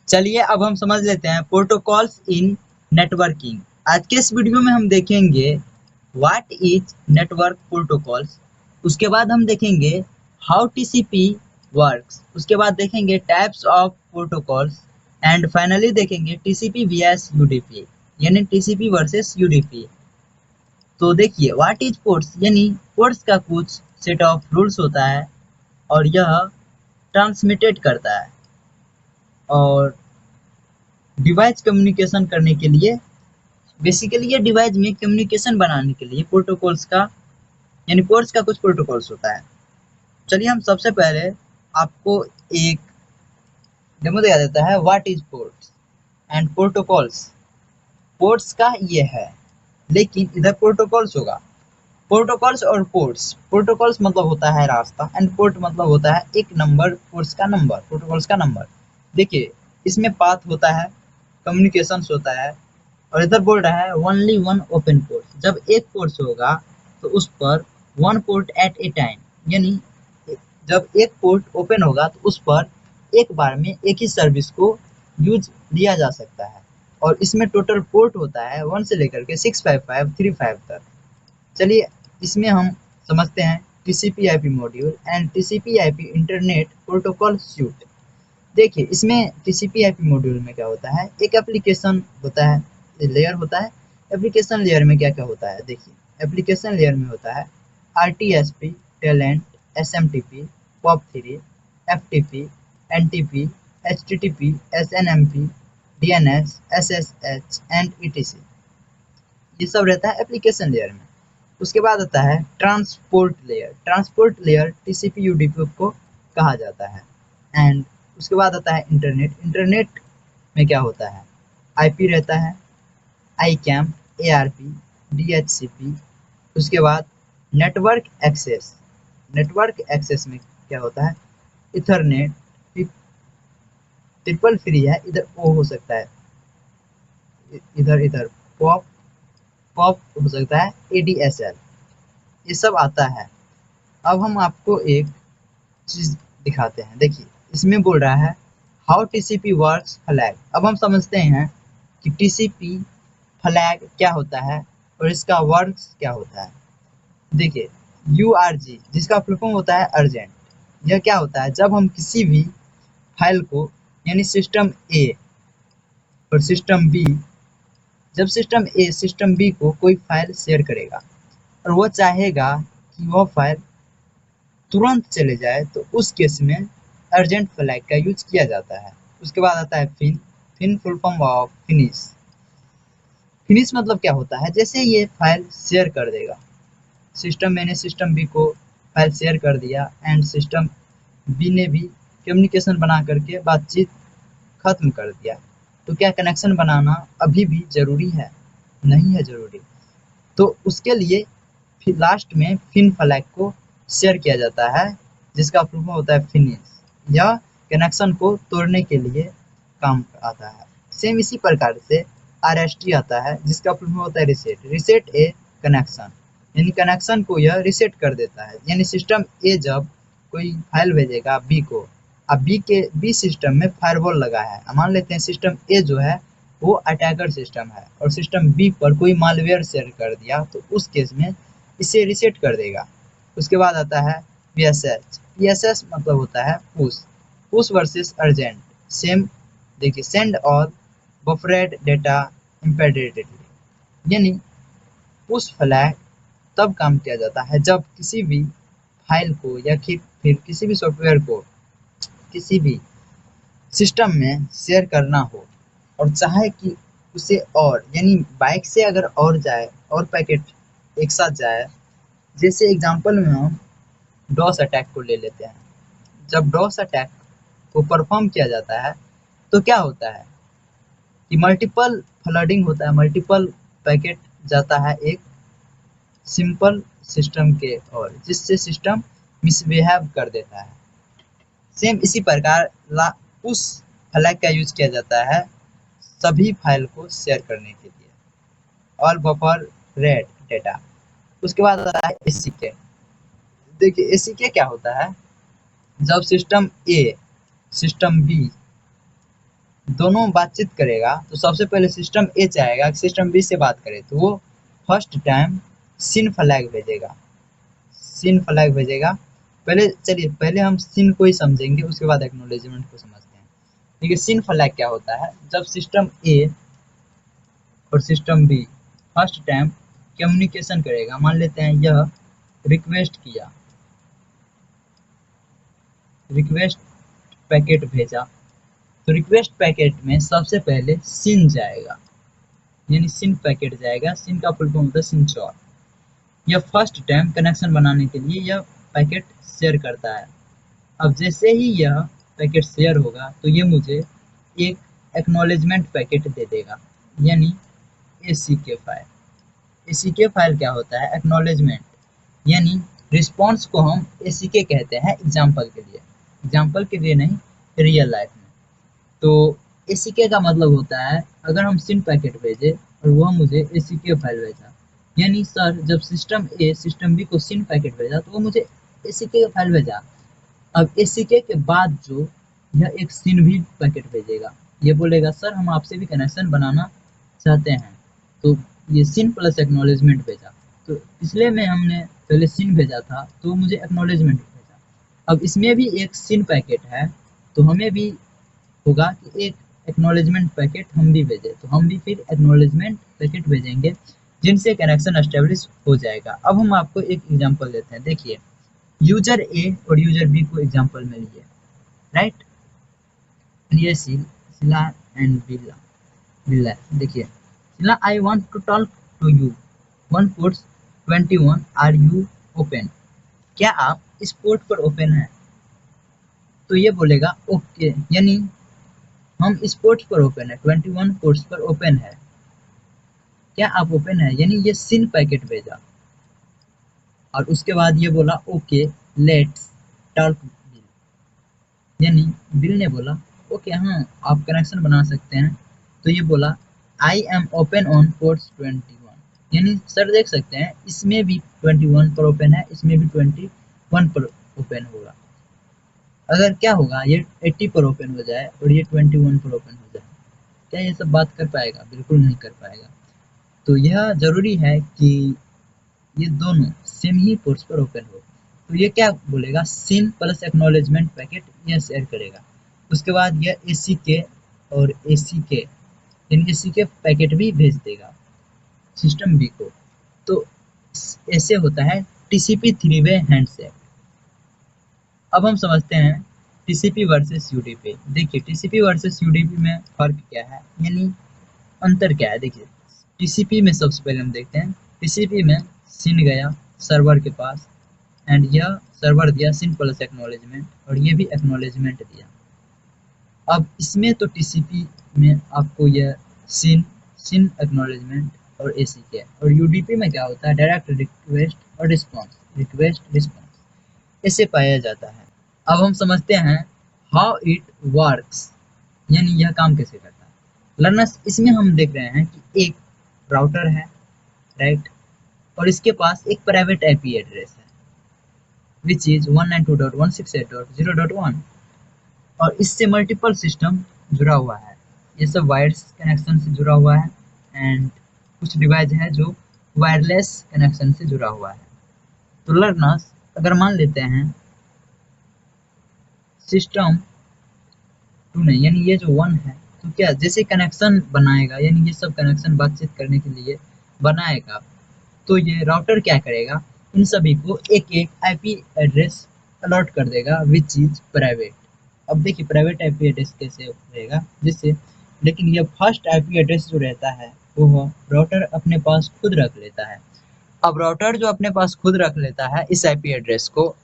चलिए अब हम समझ लेते हैं प्रोटोकॉल्स इन नेटवर्किंग। आज के इस वीडियो में हम देखेंगे व्हाट इज नेटवर्क प्रोटोकॉल्स। उसके बाद हम देखेंगे हाउ टीसीपी वर्क्स। उसके बाद देखेंगे types of protocols and finally देखेंगे टीसीपी वीएस यूडीपी यानी टीसीपी वर्सेस यूडीपी। तो देखिए व्हाट इज पोर्ट्स यानी पोर्ट्स का कुछ सेट ऑफ रूल्स होता है और यह ट्रांसमिटेड करता है और डिवाइस कम्युनिकेशन करने के लिए बेसिकली ये डिवाइस में कम्युनिकेशन बनाने के लिए प्रोटोकॉल्स का यानी पोर्ट्स का कुछ प्रोटोकॉल्स होता है। चलिए हम सबसे पहले आपको एक डेमो दिखा देता है what is ports and protocols. Ports का ये है लेकिन इधर प्रोटोकॉल्स होगा। प्रोटोकॉल्स और पोर्ट्स, प्रोटोकॉल्स मतलब होता है रास्ता एंड पोर्ट मतलब होता है एक नंबर, पोर्ट्स का नंबर, प्रोटोकॉल्स का नंबर। देखिए इसमें पाथ होता है, कम्युनिकेशंस होता है और इधर बोल रहा है ओनली वन ओपन पोर्ट। जब एक पोर्ट होगा तो उस पर one port at a time यानी जब एक पोर्ट ओपन होगा तो उस पर एक बार में एक ही सर्विस को यूज लिया जा सकता है और इसमें टोटल पोर्ट होता है 1 से लेकर के 65535 तक। चलिए इसमें हम समझते हैं TCP IP module and TCP IP internet protocol suit. देखिए इसमें टीसीपी आईपी मॉड्यूल में क्या होता है, एक एप्लीकेशन होता है, लेयर होता है। एप्लीकेशन लेयर में क्या क्या होता है, देखिए एप्लीकेशन लेयर में होता है आरटीएसपी, टेलेंट, एसएमटीपी, पॉप3, FTP, NTP, HTTP, SNMP, DNS, SSH and ETC. ये सब रहता है एप्लीकेशन लेयर में। उसके बाद आता है transport layer. Transport layer TCP UDP को कहा जाता है। एंड उसके बाद आता है इंटरनेट। इंटरनेट में क्या होता है, आईपी रहता है, आईकैम, एआरपी, डीएचसीपी। उसके बाद नेटवर्क एक्सेस। नेटवर्क एक्सेस में क्या होता है, इथरनेट, ट्रिपल फ्री है, इधर ओ हो सकता है, इधर इधर पॉप पॉप हो सकता है, एडीएसएल, ये सब आता है। अब हम आपको एक चीज दिखाते हैं। देखिए इसमें बोल रहा है हाउ टीसीपी वर्क्स फ्लैग। अब हम समझते हैं कि टीसीपी फ्लैग क्या होता है और इसका वर्क्स क्या होता है। देखिए यूआरजी जिसका फुल फॉर्म होता है अर्जेंट, यह क्या होता है, जब हम किसी भी फाइल को यानी सिस्टम ए और सिस्टम बी, जब सिस्टम ए सिस्टम बी को कोई फाइल शेयर करेगा और वो चाहेगा कि वह फाइल तुरंत चले जाए तो उस केस में अर्जेंट फ्लैग का यूज किया जाता है। उसके बाद आता है fin. Fin full form of finish. Finish मतलब क्या होता है, जैसे ये फाइल शेयर कर देगा, सिस्टम ए ने सिस्टम बी को फाइल शेयर कर दिया एंड सिस्टम बी ने भी कम्युनिकेशन बना करके बातचीत खत्म कर दिया, तो क्या कनेक्शन बनाना अभी भी जरूरी है? नहीं है जरूरी। तो उसके लिए फिर लास्ट में फिन फ्लैग को शेयर किया जाता है जिसका फुल फॉर्म होता है फिनिश। यह कनेक्शन को तोड़ने के लिए काम आता है। सेम इसी प्रकार से आरएसटी आता है जिसका फुल फॉर्म होता है रिसेट। रिसेट ए कनेक्शन यानी कनेक्शन को यह रिसेट कर देता है। यानी सिस्टम ए जब कोई फाइल भेजेगा बी को, अब बी सिस्टम में फायरवॉल लगा है, मान लेते हैं सिस्टम ए जो है वो अटैकर सिस्टम है और सिस्टम बी पर कोई मालवेयर शेयर कर दिया तो उस केस में इसे रिसेट कर देगा। उसके बाद आता है पीएसएच। पीएसएच मतलब होता है push. Push versus urgent. Same देखिए सेंड और बफरेड डेटा इम्पेडेडली। यानी पुश फ्लैग तब काम किया जाता है जब किसी भी फाइल को या फिर किसी भी सॉफ्टवेयर को किसी भी सिस्टम में शेयर करना हो और चाहे कि उसे और यानी बाइक से अगर और जाए और पैकेट एक साथ जाए, जैसे एग्जांपल में हम डॉस अटैक को ले लेते हैं। जब डॉस अटैक को परफॉर्म किया जाता है तो क्या होता है कि मल्टीपल फ्लडिंग होता है, मल्टीपल पैकेट जाता है एक सिंपल सिस्टम के और जिससे सिस्टम मिसबिहेव कर देता है। सेम इसी प्रकार उस फ्लैग का यूज किया जाता है सभी फाइल को शेयर करने के लिए। All buffer red data. उसके बाद आता है एसीके। देखिए एसीके क्या होता है, जब सिस्टम ए सिस्टम बी दोनों बातचीत करेगा तो सबसे पहले सिस्टम ए चाहेगा कि सिस्टम बी से बात करे, तो वो फर्स्ट टाइम सिन फ्लैग भेजेगा। सिन फ्लैग भेजेगा। पहले चलिए, पहले हम सिन को ही समझेंगे, उसके बाद एक्नॉलेजमेंट को समझते हैं। देखिए सिन फ्लैग क्या होता है, जब सिस्टम ए और system B first time communication करेगा, मान लेते हैं यह रिक्वेस्ट किया, रिक्वेस्ट पैकेट भेजा, तो रिक्वेस्ट पैकेट में सबसे पहले सिन जाएगा, यानी सिन पैकेट जाएगा। सिन का फुल फॉर्म होता है सिनचॉर। यह फर्स्ट टाइम कनेक्शन बनाने के लिए यह पैकेट शेयर करता है। अब जैसे ही यह पैकेट शेयर होगा तो ये मुझे एक एक्नॉलेजमेंट पैकेट दे देगा, यानी एसीके फाइल। एसीके फाइल क्या होता है, एक्नॉलेजमेंट, यानी रिस्पॉन्स को हम एसीके कहते हैं एग्जाम्पल के लिए, एग्जाम्पल के लिए नहीं, रियल लाइफ में। तो एसीके का मतलब होता है अगर हम सिन पैकेट भेजे और वह मुझे एसीके फाइल भेजा, यानी सर जब सिस्टम ए सिस्टम बी को सिन पैकेट भेजा तो वो मुझे एसीके फाइल भेजा। अब एसीके के बाद जो यह एक सिन भी पैकेट भेजेगा, ये बोलेगा सर हम आपसे भी कनेक्शन बनाना चाहते हैं, तो ये सिन प्लस एक्नॉलेजमेंट भेजा। तो पिछले में हमने पहले सिन भेजा था तो मुझे एक्नॉलेजमेंट भेजा। अब इसमें भी एक सिन पैकेट है, तो हमें भी होगा कि एक एक्नॉलेजमेंट पैकेट हम भी भेजें, तो हम भी फिर एक्नॉलेजमेंट पैकेट भेजेंगे जिनसे कनेक्शन एस्टेब्लिश हो जाएगा। अब हम आपको एक एग्जांपल देते हैं, देखिए यूजर ए और यूजर बी को एग्जांपल में लिए, राइट। ये शिला एंड बिल्ला, बिल्ला देखिए, Sheela I want to talk to you, one port 21 are you open, क्या आप इस पोर्ट पर ओपन है, तो ये बोलेगा ओके, यानी हम इस पोर्ट पर ओपन है, 21 पोर्ट्स पर ओपन है, क्या आप ओपन है, यानी ये सिन पैकेट भेजा। और उसके बाद ये बोला ओके लेट्स टॉक बिल, यानी बिल ने बोला ओके हाँ आप कनेक्शन बना सकते हैं, तो ये बोला I am open on ports 21, यानी सर देख सकते हैं इसमें भी 21 पर ओपन है, इसमें भी 21 पर ओपन होगा। अगर क्या होगा ये 80 पर ओपन हो जाए और ये 21 पर ओपन हो जाए, क्या ये सब बात कर पाएगा, बिल्कुल नहीं कर पाएगा। तो यह जरूरी है कि ये दोनों सेम ही पोर्ट्स पर ओपन हो। तो ये क्या बोलेगा, सिन प्लस एक्नॉलेजमेंट पैकेट यह शेयर करेगा। उसके बाद यह एसीके और एसीके, यानी एसीके पैकेट भी भेज देगा सिस्टम बी को। तो ऐसे होता है टीसीपी थ्री वे हैंडशेक। अब हम समझते हैं टीसीपी वर्सेस यूडीपी। देखिए टीसीपी वर्सेस यूडीपी में फर्क क्या है, यानी अंतर क्या है। देखिए टीसीपी में सबसे पहले हम देखते हैं, टीसीपी में सिन गया सर्वर के पास एंड यह सर्वर दिया सिन प्लस एक्नॉलेजमेंट और ये भी एक्नॉलेजमेंट दिया। अब इसमें तो टीसीपी में आपको यह सिन एक्नॉलेजमेंट और एसीके, और यूडीपी में क्या होता है डायरेक्ट रिक्वेस्ट और रिस्पॉन्स, रिक्वेस्ट रिस्पॉन्स ऐसे पाया जाता है। अब हम समझते हैं हाउ इट वर्क्स, यानी यह काम कैसे करता है। लर्नर्स इसमें हम देख रहे हैं कि एक राउटर है, राइट, और इसके पास एक प्राइवेट आईपी एड्रेस है विच इज 192.168.0.1, और इससे मल्टीपल सिस्टम जुड़ा हुआ है। ये सब वायर्स कनेक्शन से जुड़ा हुआ है एंड कुछ डिवाइस है जो वायरलेस कनेक्शन से जुड़ा हुआ है। तो लर्नर्स अगर मान लेते हैं सिस्टम टू नहीं, यानी ये जो वन है, तो क्या जैसे कनेक्शन बनाएगा, यानी ये सब कनेक्शन बातचीत करने के लिए बनाएगा, तो ये राउटर क्या करेगा, इन सभी को एक एक आईपी एड्रेस अलॉट कर देगा विच इज प्राइवेट। अब देखिए प्राइवेट आईपी एड्रेस कैसे रहेगा, जिससे, लेकिन ये फर्स्ट आईपी एड्रेस जो रहता है वो राउटर अपने पास खुद रख लेता है। अब राउटर जो अपने पास खुद रख लेता है इस आईपी एड्रेस को,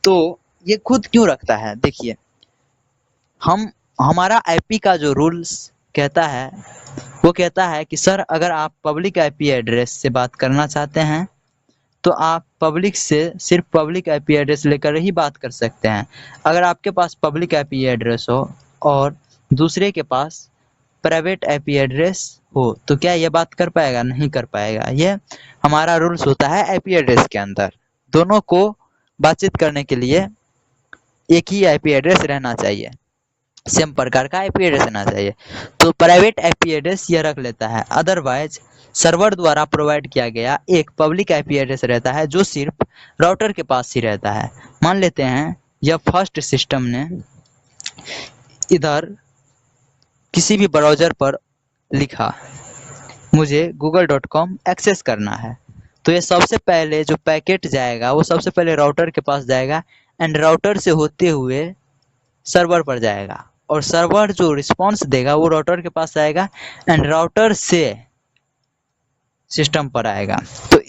तो ये खुद क्यों रखता है, देखिए हमारा आईपी का जो रूल्स कहता है वो कहता है कि सर अगर आप पब्लिक आईपी एड्रेस से बात करना चाहते हैं तो आप पब्लिक से सिर्फ पब्लिक आईपी एड्रेस लेकर ही बात कर सकते हैं। अगर आपके पास पब्लिक आईपी एड्रेस हो और दूसरे के पास प्राइवेट आईपी एड्रेस हो तो क्या ये बात कर पाएगा, नहीं कर पाएगा। ये हमारा रूल्स होता है आईपी एड्रेस के अंदर, दोनों को बातचीत करने के लिए एक ही आईपी एड्रेस रहना चाहिए। सेम प्रकार का आईपी एड्रेस रहना चाहिए। तो प्राइवेट आईपी एड्रेस यह रख लेता है। अदरवाइज सर्वर द्वारा प्रोवाइड किया गया एक पब्लिक आईपी एड्रेस रहता है जो सिर्फ राउटर के पास ही रहता है। मान लेते हैं यह फर्स्ट सिस्टम ने इधर किसी भी ब्राउज़र पर लिखा मुझे google.com एक्सेस करना है, तो ये सबसे पहले जो पैकेट जाएगा वो सबसे पहले राउटर के पास जाएगा एंड राउटर से होते हुए सर्वर पर जाएगा और सर्वर जो रिस्पॉन्स देगा वो राउटर के पास आएगा एंड राउटर से सिस्टम पर आएगा। तो